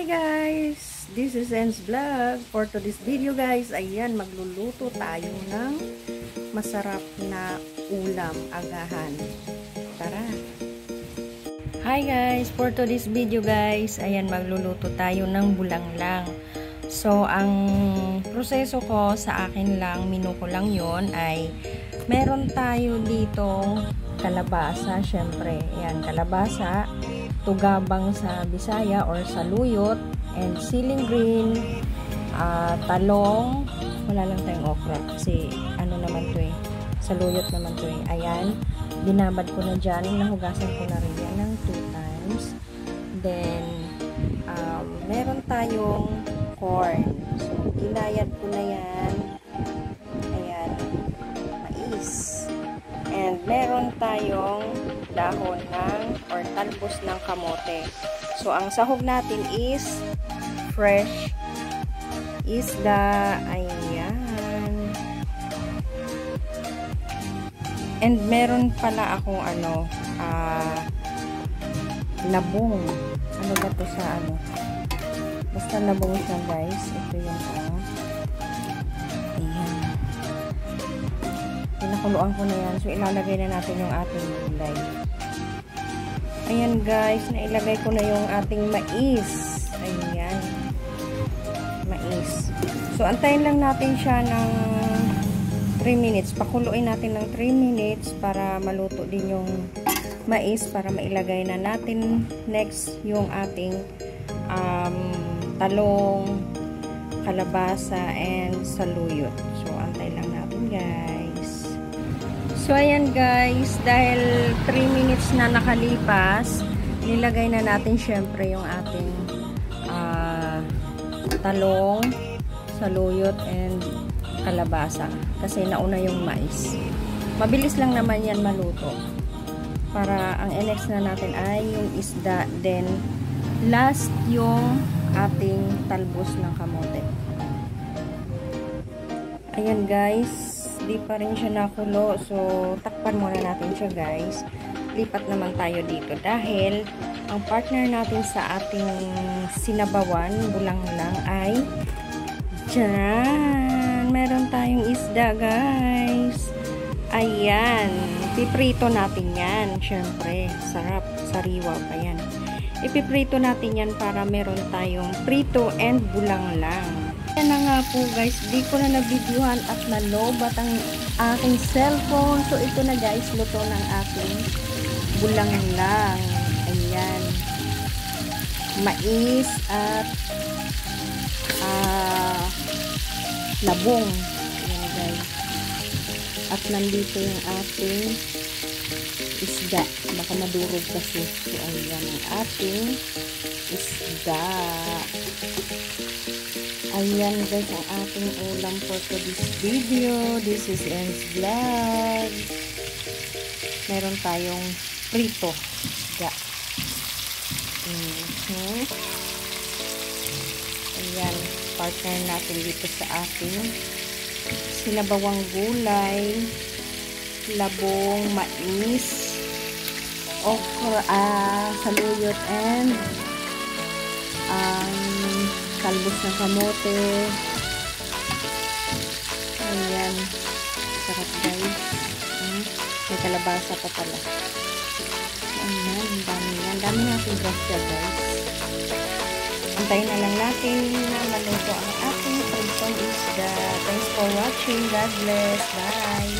Hi guys! This is En's Vlog. For today's video guys, ayan, magluluto tayo ng masarap na ulam, agahan. Tara! Hi guys! For today's video guys, ayan, magluluto tayo ng bulanglang. So, ang proseso ko sa akin lang, menu ko lang yon ay meron tayo ditong kalabasa, syempre. Ayan, kalabasa, tugabang sa Bisaya or saluyot, and siling green, talong, wala lang tayong okra kasi ano naman to saluyot naman to ayan, binabad ko na dyan, nahugasan ko na rin yan ng 2 times. Then meron tayong corn, so ginayad ko na yan, ayan, mais, and meron tayong dahon ng or talbos ng kamote. So, ang sahog natin is fresh isda. Ayan. And meron pala akong labong. Ano ba to sa basta labong siya guys. Ito yung ayan. Pinakuluan ko na yan. So, ilalagay na natin yung ating gulay. Ayan guys, nailagay ko na yung ating mais. Ayan. Mais. So, antayin lang natin siya ng 3 minutes. Pakuluin natin ng 3 minutes para maluto din yung mais para mailagay na natin next yung ating talong, kalabasa, and saluyot. So, antay lang natin guys. So, ayan guys, dahil 3 minutes na nakalipas, nilagay na natin syempre yung ating talong, saluyot, and kalabasa. Kasi nauna yung mais. Mabilis lang naman yan maluto. Para ang next na natin ay yung isda. Then, last yung ating talbos ng kamote. Ayan guys. Di pa rin siya nakulo. So, takpan muna natin siya guys. Lipat naman tayo dito dahil ang partner natin sa ating sinabawan, bulanglang, ay dyan. Meron tayong isda guys. Ayan. Piprito natin yan. Syempre, sarap. Sariwa pa yan. Ipiprito natin yan para meron tayong prito and bulanglang. Yan na nga po guys, di ko na nabidyohan at nalobat ang aking cellphone. So ito na guys, luto ng aking bulanglang. Ayan. Mais at labong. Ayan guys. At nandito yung ating isda. Baka madurog kasi. So ayan ang ating isda. Ayan guys, ang ating ulam for today's video. This is En's Vlog. Meron tayong prito isda. Ayan, partner natin dito sa ating sinabawang gulay, labong, mais, okra, saluyot, and talbos ng kamote. Ayan. Sarap guys. May kalabasa pa pala. Ayan. Dami yan. Dami natin grasya guys. Antayin na lang natin na maluto ang ating pritong isda. Thanks for watching. God bless. Bye.